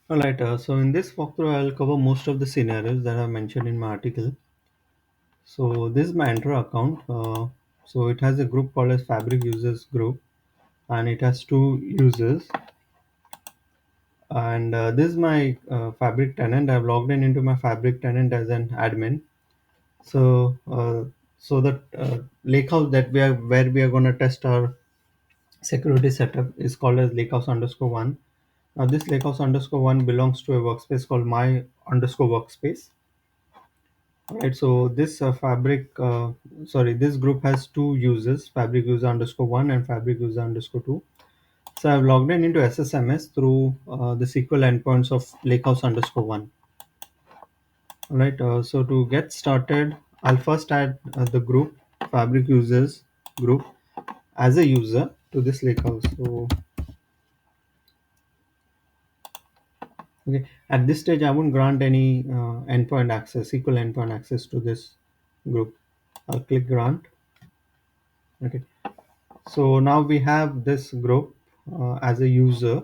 All right, so in this walkthrough, I'll cover most of the scenarios that I mentioned in my article. So this is my Entra account. So it has a group called as Fabric Users Group, and it has two users. And this is my Fabric tenant. I've logged in into my Fabric tenant as an admin. So so that lakehouse that we are where we are going to test our security setup is called as lakehouse underscore one. Now this lakehouse underscore one belongs to a workspace called my underscore workspace. Right, so this this group has two users, fabric user underscore one and fabric user underscore two. So I've logged in into SSMS through the SQL endpoints of lakehouse underscore one. All right, so to get started, I'll first add the group fabric users group as a user to this lakehouse. So okay, at this stage, I won't grant any endpoint access, SQL endpoint access to this group. I'll click grant. Okay. So now we have this group as a user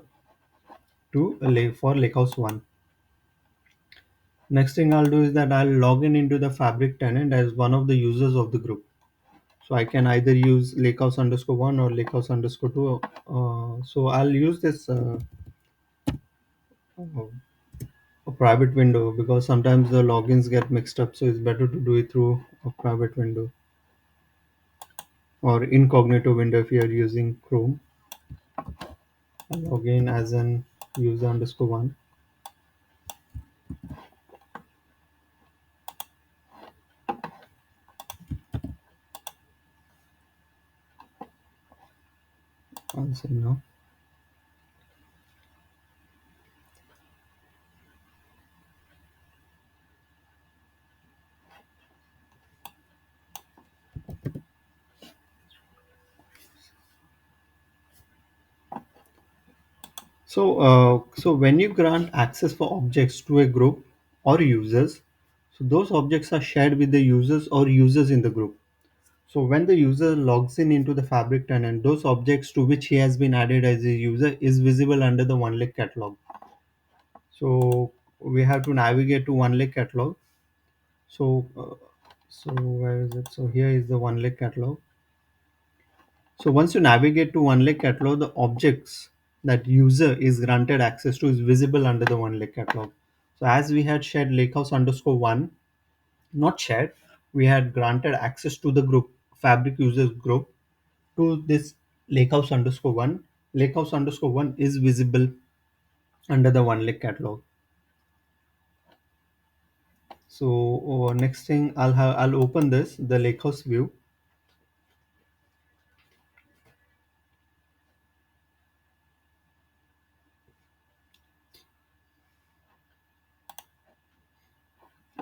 for Lakehouse 1. Next thing I'll do is that I'll log in into the Fabric tenant as one of the users of the group. So I can either use Lakehouse underscore 1 or Lakehouse underscore 2. So I'll use this a private window because sometimes the logins get mixed up. So it's better to do it through a private window or incognito window if you are using Chrome. I'll log in as an user underscore 1. I'll say no. So when you grant access for objects to a group or users, so those objects are shared with the users or users in the group. So when the user logs in into the Fabric tenant, those objects to which he has been added as a user is visible under the OneLake catalog. So we have to navigate to OneLake catalog. So so where is it? So here is the OneLake catalog. So once you navigate to OneLake catalog, the objects that user is granted access to is visible under the OneLake catalog. So as we had shared lakehouse underscore one, not shared, we had granted access to the group fabric users group to this lakehouse underscore one. Lakehouse underscore one is visible under the OneLake catalog. So next thing I'll open this the lakehouse view.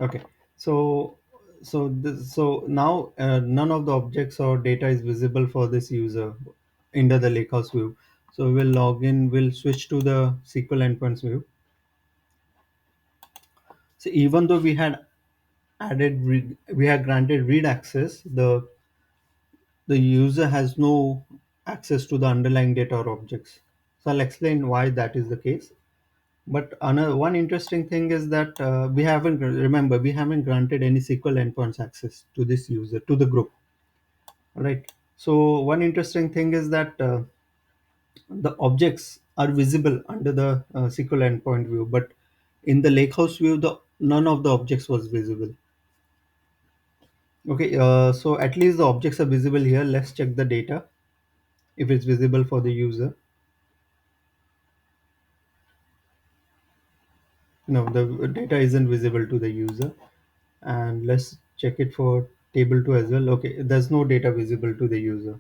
Okay, so so now none of the objects or data is visible for this user under the lakehouse view. So we'll log in, we'll switch to the SQL endpoints view. So even though we had granted read access, the user has no access to the underlying data or objects. So I'll explain why that is the case. But another one interesting thing is that we haven't granted any SQL endpoints access to this user to the group. All right. So one interesting thing is that the objects are visible under the SQL endpoint view, but in the lakehouse view, the none of the objects was visible. Okay. So at least the objects are visible here. Let's check the data if it's visible for the user. No, the data isn't visible to the user. And let's check it for table 2 as well. Okay, there's no data visible to the user,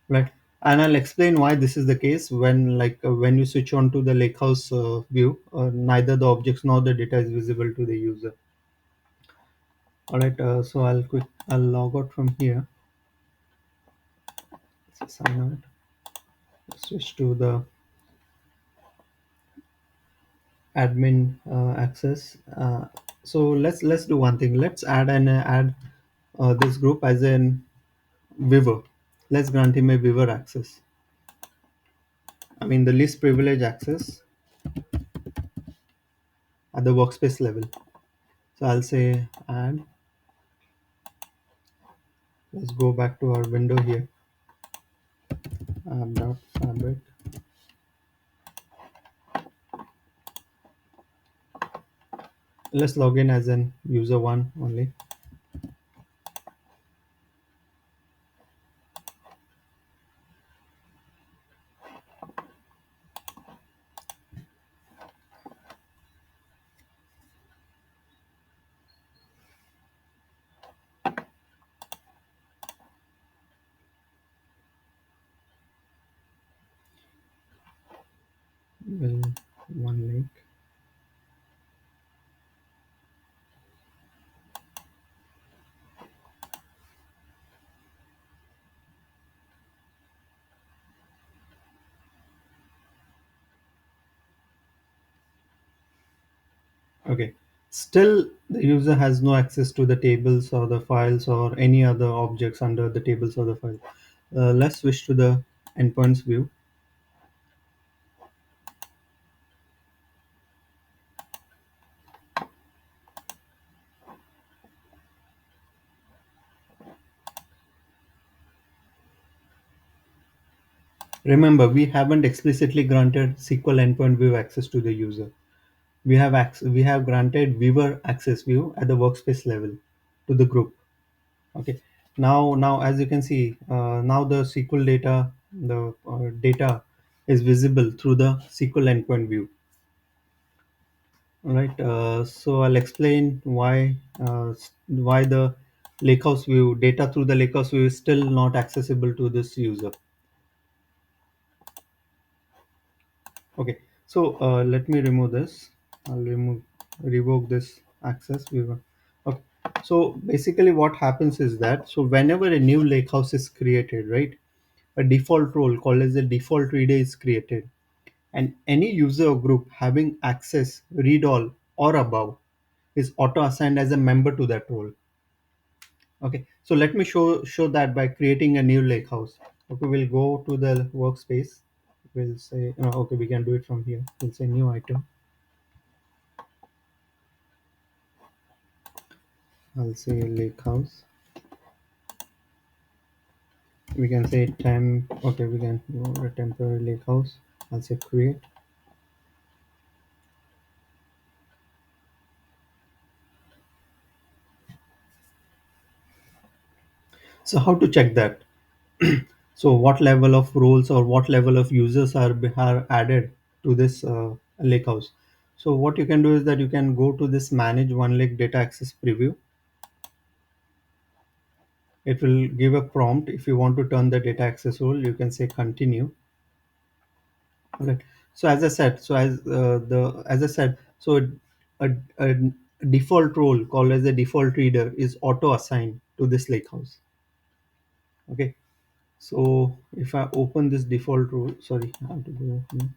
right? And I'll explain why this is the case when you switch on to the lakehouse view, neither the objects nor the data is visible to the user. All right, so I'll log out from here. Let's sign out. Switch to the admin access. So let's do one thing. Let's add this group as an viewer. Let's grant him a viewer access. I mean the least privilege access. at the workspace level. So I'll say add. Let's go back to our window here. App.fabric. Let's log in as an user one only. Will one link. Okay. Still, the user has no access to the tables or the files or any other objects under the tables or the file. Let's switch to the endpoints view. Remember, we haven't explicitly granted SQL endpoint view access to the user. We have granted viewer access view at the workspace level to the group. Okay. Now as you can see, now the SQL data, the data is visible through the SQL endpoint view. All right. So I'll explain why the lakehouse view data through the lakehouse view is still not accessible to this user. Okay. So let me remove this. I'll revoke this access viewer. Okay. So basically, what happens is that whenever a new lakehouse is created, right, a default role called as the default reader is created, and any user or group having access read all or above is auto assigned as a member to that role. Okay, so let me show that by creating a new lake house. Okay, we'll go to the workspace. We'll say okay, we can do it from here. We'll say new item. I'll say lake house. We can say temp. Okay, we can go a temporary lake house. I'll say create. So how to check that? So what level of roles or what level of users are added to this lakehouse? So what you can do is that you can go to this manage one lake data access preview. It will give a prompt. If you want to turn the data access role, you can say continue. All right. So as I said, so as I said, so a default role called as the default reader is auto assigned to this lakehouse. Okay. So if I open this default role, sorry, I have to go here.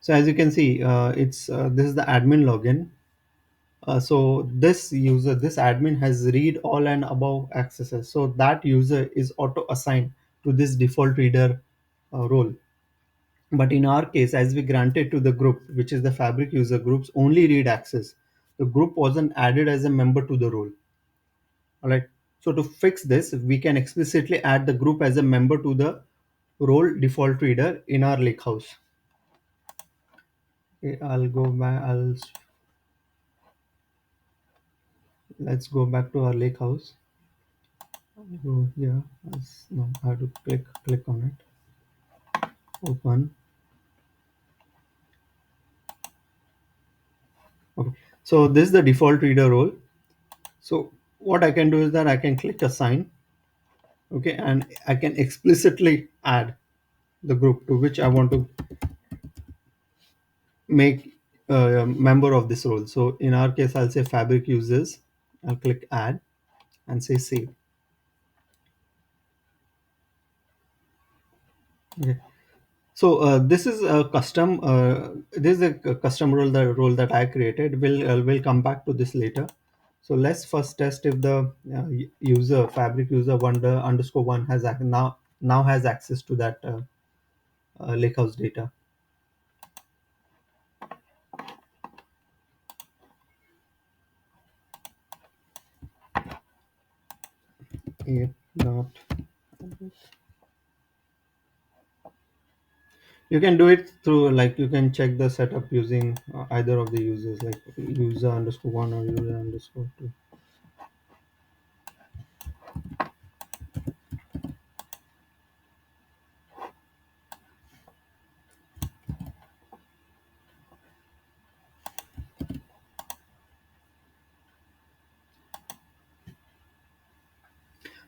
So as you can see, it's this is the admin login. So this admin has read all and above accesses. So that user is auto assigned to this default reader role. But in our case, as we granted to the group, which is the Fabric user groups, only read access. The group wasn't added as a member to the role. All right. So to fix this, we can explicitly add the group as a member to the role default reader in our lakehouse. Okay, I'll go back. Let's go back to our lakehouse. Go here. No, I have to click on it. Open. Okay. So this is the default reader role. So what I can do is that I can click assign. Okay, and I can explicitly add the group to which I want to make a member of this role. So in our case, I'll say Fabric users. I'll click add and say save. Okay. So this is a custom. This is a custom role that I created. We'll come back to this later. So let's first test if the user Fabric user underscore one has now has access to that lakehouse data. Yep, not. You can do it through, like, you can check the setup using either of the users, like user underscore one or user underscore two.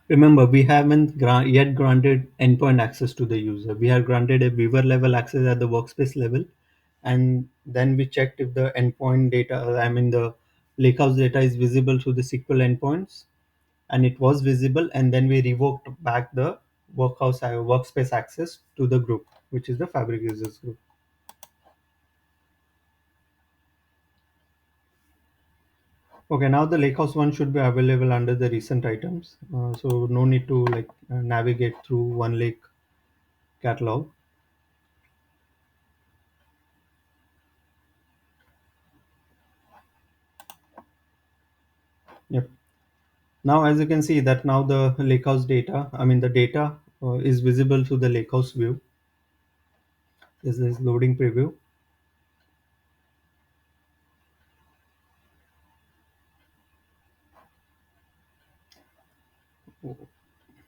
Remember, we haven't yet granted endpoint access to the user. We have granted a viewer level access at the workspace level, and then we checked if the endpoint data, I mean the lakehouse data, is visible through the SQL endpoints, and it was visible. And then we revoked back the workspace access to the group, which is the Fabric users group. Okay, now the Lakehouse one should be available under the recent items. So no need to like navigate through One Lake catalog. Yep. Now, as you can see that now the Lakehouse data, I mean the data is visible through the Lakehouse view. This is loading preview.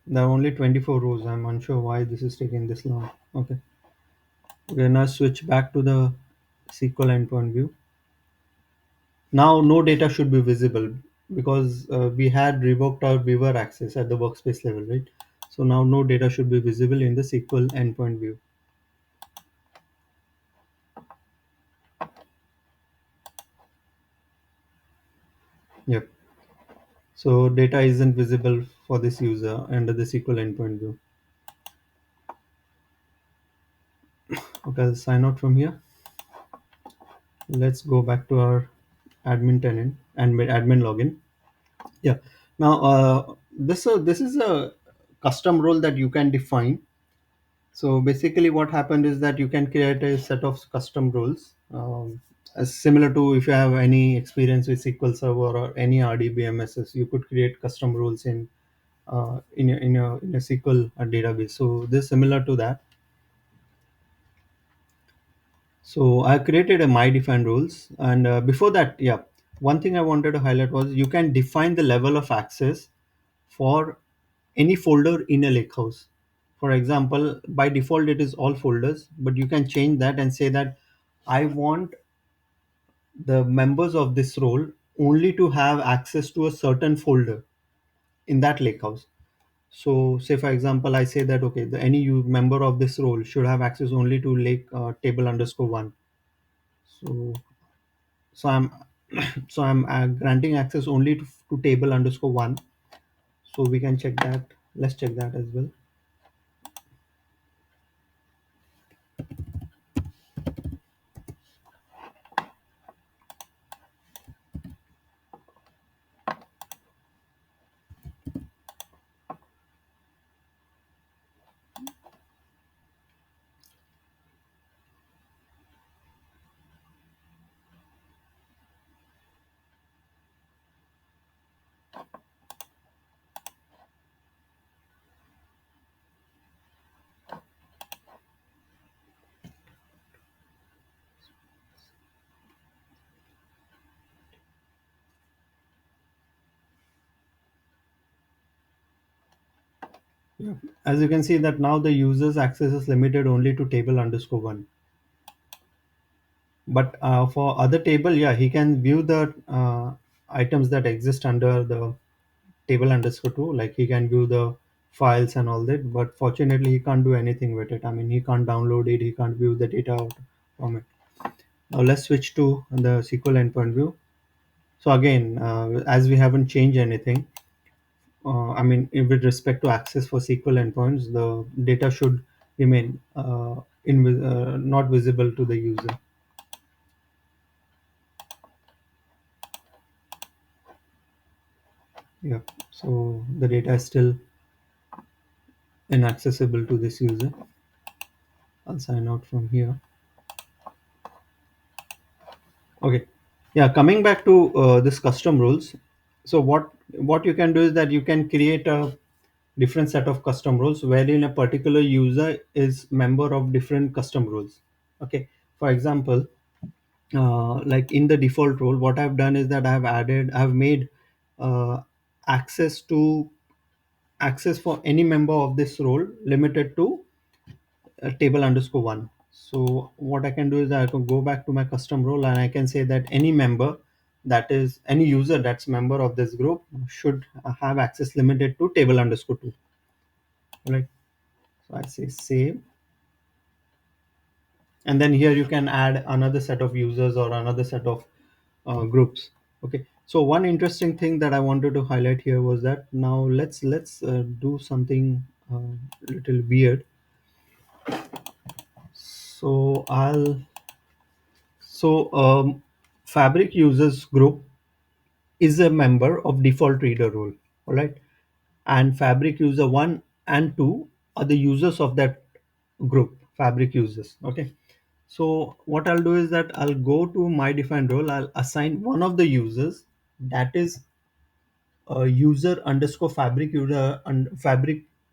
There are only 24 rows. I'm unsure why this is taking this long. Okay. We're now switch back to the SQL endpoint view. Now no data should be visible because we had revoked our viewer access at the workspace level, right? So now no data should be visible in the SQL endpoint view. Yep. So data isn't visible for this user under the SQL endpoint view. Okay, I'll sign out from here. Let's go back to our admin tenant and admin login. Yeah. Now this is a custom role that you can define. So basically, what happened is that you can create a set of custom roles, as similar to if you have any experience with SQL Server or any RDBMSs, you could create custom roles in a SQL database. So this is similar to that. So I created a my defined roles, and before that, yeah, one thing I wanted to highlight was you can define the level of access for any folder in a lakehouse. For example, by default it is all folders, but you can change that and say that I want the members of this role only to have access to a certain folder in that lakehouse. So, say for example, I say that okay, any member of this role should have access only to lake table underscore one. So, I'm so I'm granting access only to table underscore one. So we can check that. Let's check that as well. Yeah. As you can see that now the user's access is limited only to table underscore one. But for other table, yeah, he can view the items that exist under the table underscore two. Like he can view the files and all that. But fortunately, he can't do anything with it. I mean, he can't download it. He can't view the data out from it. Now let's switch to the SQL endpoint view. So again, as we haven't changed anything, I mean, with respect to access for SQL endpoints, the data should remain not visible to the user. Yeah. So the data is still inaccessible to this user. I'll sign out from here. Okay. Yeah. Coming back to this custom rules. So what you can do is that you can create a different set of custom roles wherein a particular user is member of different custom roles. Okay, for example, like in the default role, what I've done is that I've made uh, access to access for any member of this role limited to table underscore one. So what I can do is I can go back to my custom role and I can say that any member, that is any user that's member of this group, should have access limited to table underscore two. Right. So I say save, and then here you can add another set of users or another set of groups. Okay. So one interesting thing that I wanted to highlight here was that now let's do something little weird. So Fabric users group is a member of default reader role. All right, and Fabric user 1 and 2 are the users of that group, Fabric users. Okay, so what I'll do is that I'll go to my defined role, I'll assign one of the users, that is user underscore Fabric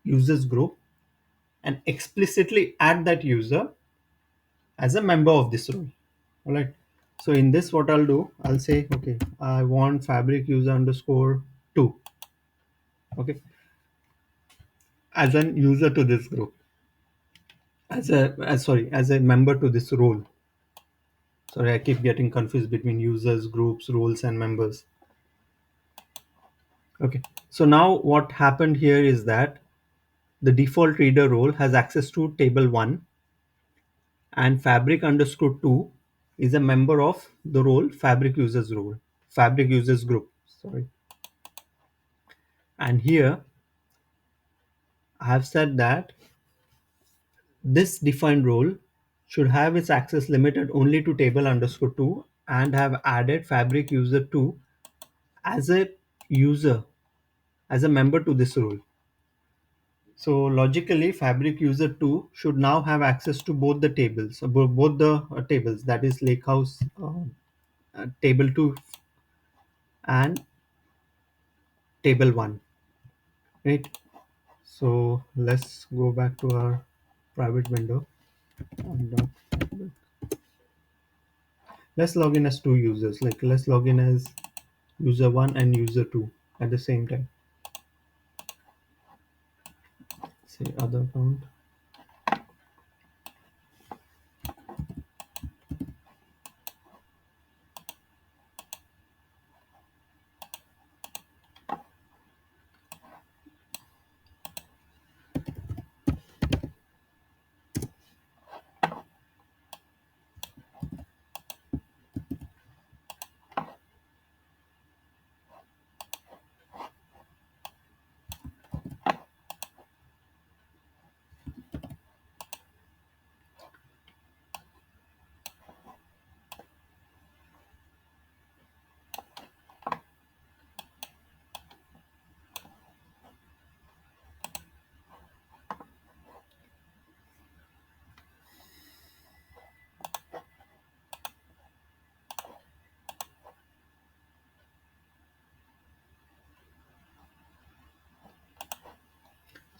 users group, and explicitly add that user as a member of this role. All right, so in this what I'll do, I'll say okay, I want Fabric user underscore 2, okay, as an user to this group, as a member to this role. Sorry, I keep getting confused between users, groups, roles, and members. Okay, so now what happened here is that the default reader role has access to table 1, and Fabric underscore 2 is a member of the Fabric users group. Sorry, and here I have said that this defined role should have its access limited only to table underscore 2, and have added Fabric user 2 as a user, as a member to this role. So logically, Fabric user 2 should now have access to both the tables, both the tables, that is Lakehouse table 2 and table 1, right? So let's go back to our private window. And, let's log in as two users, like let's log in as user 1 and user 2 at the same time. Say other account.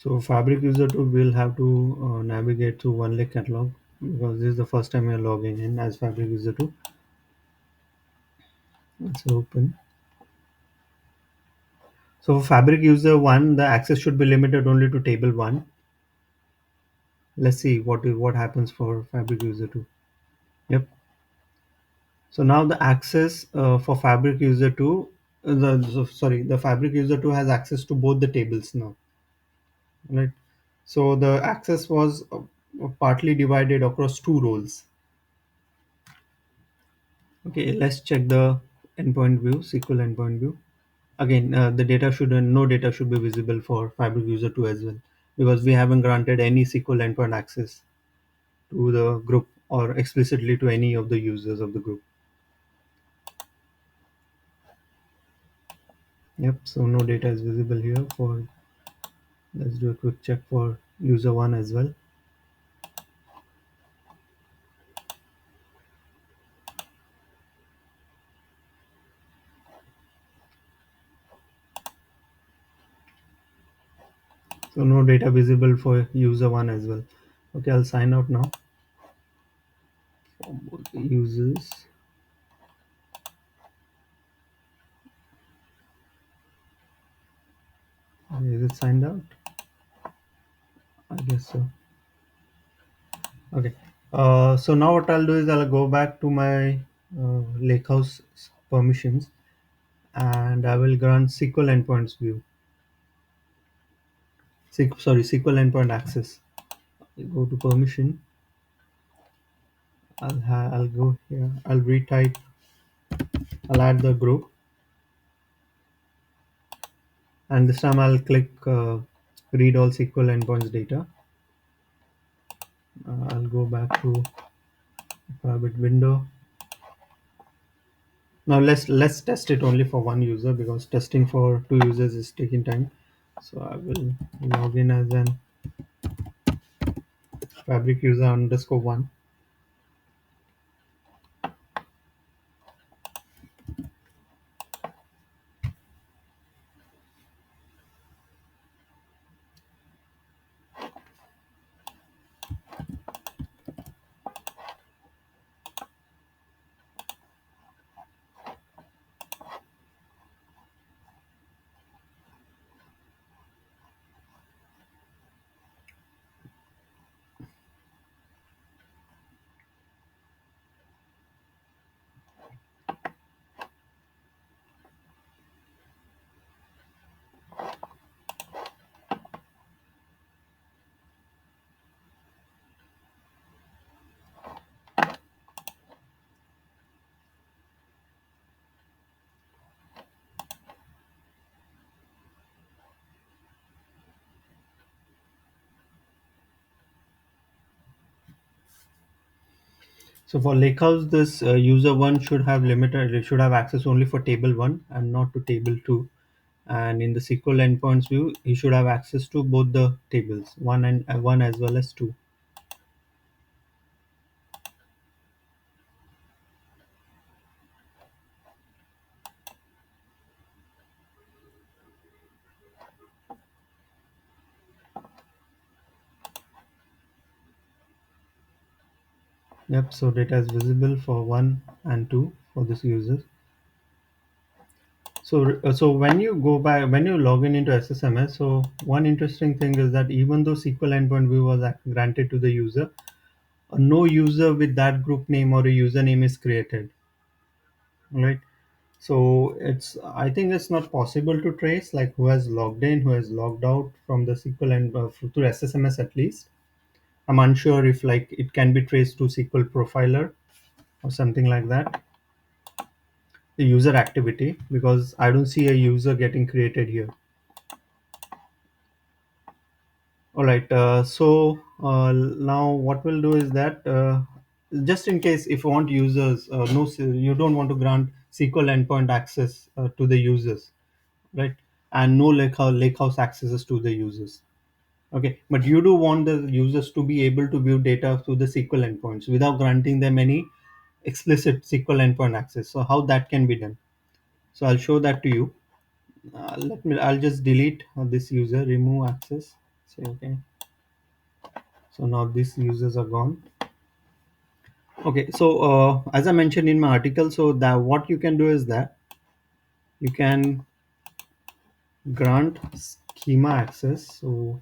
So Fabric user 2 will have to navigate through OneLake catalog, because this is the first time we are logging in as Fabric user 2. Let's open. So for Fabric user 1, the access should be limited only to table 1. Let's see what happens for Fabric user 2. Yep. So now the access for Fabric user 2, the Fabric user 2 has access to both the tables now, right? So the access was partly divided across two roles. Okay, let's check the endpoint view, SQL endpoint view. Again, the data should no data should be visible for Fabric user 2 as well, because we haven't granted any SQL endpoint access to the group or explicitly to any of the users of the group. Yep, so no data is visible here for, let's do a quick check for user 1 as well. So no data visible for user one as well. Okay, I'll sign out now. For both the users. Is it signed out? I guess so. Okay. So now what I'll do is I'll go back to my Lakehouse permissions, and I will grant SQL endpoints view. Sorry, SQL endpoint access. I'll go to permission. I'll go here. I'll retype. I'll add the group, and this time I'll click read all SQL endpoints data. I'll go back to private window. Now let's test it only for one user because testing for two users is taking time. So I will log in as an fabric user underscore one. So for Lakehouse, this user one should have limited. It should have access only for table one and not to table two. And in the SQL endpoints view, he should have access to both the tables, one and one as well as two. Yep. So data is visible for one and two for this user. So when you go back, when you log in into SSMS, so one interesting thing is that even though SQL endpoint view was granted to the user, no user with that group name or a username is created, right? So I think it's not possible to trace like who has logged in, who has logged out from the SQL and through SSMS at least. I'm unsure if like it can be traced to SQL profiler or something like that. The user activity, because I don't see a user getting created here. All right. Now what we'll do is that just in case if you want users, no, you don't want to grant SQL endpoint access to the users, right? And no lakehouse accesses to the users. Okay, but you do want the users to be able to view data through the SQL endpoints without granting them any explicit SQL endpoint access. So how that can be done? So I'll show that to you. I'll just delete this user, remove access. Say okay. So now these users are gone. Okay, so as I mentioned in my article, so that what you can do is that you can grant schema access. So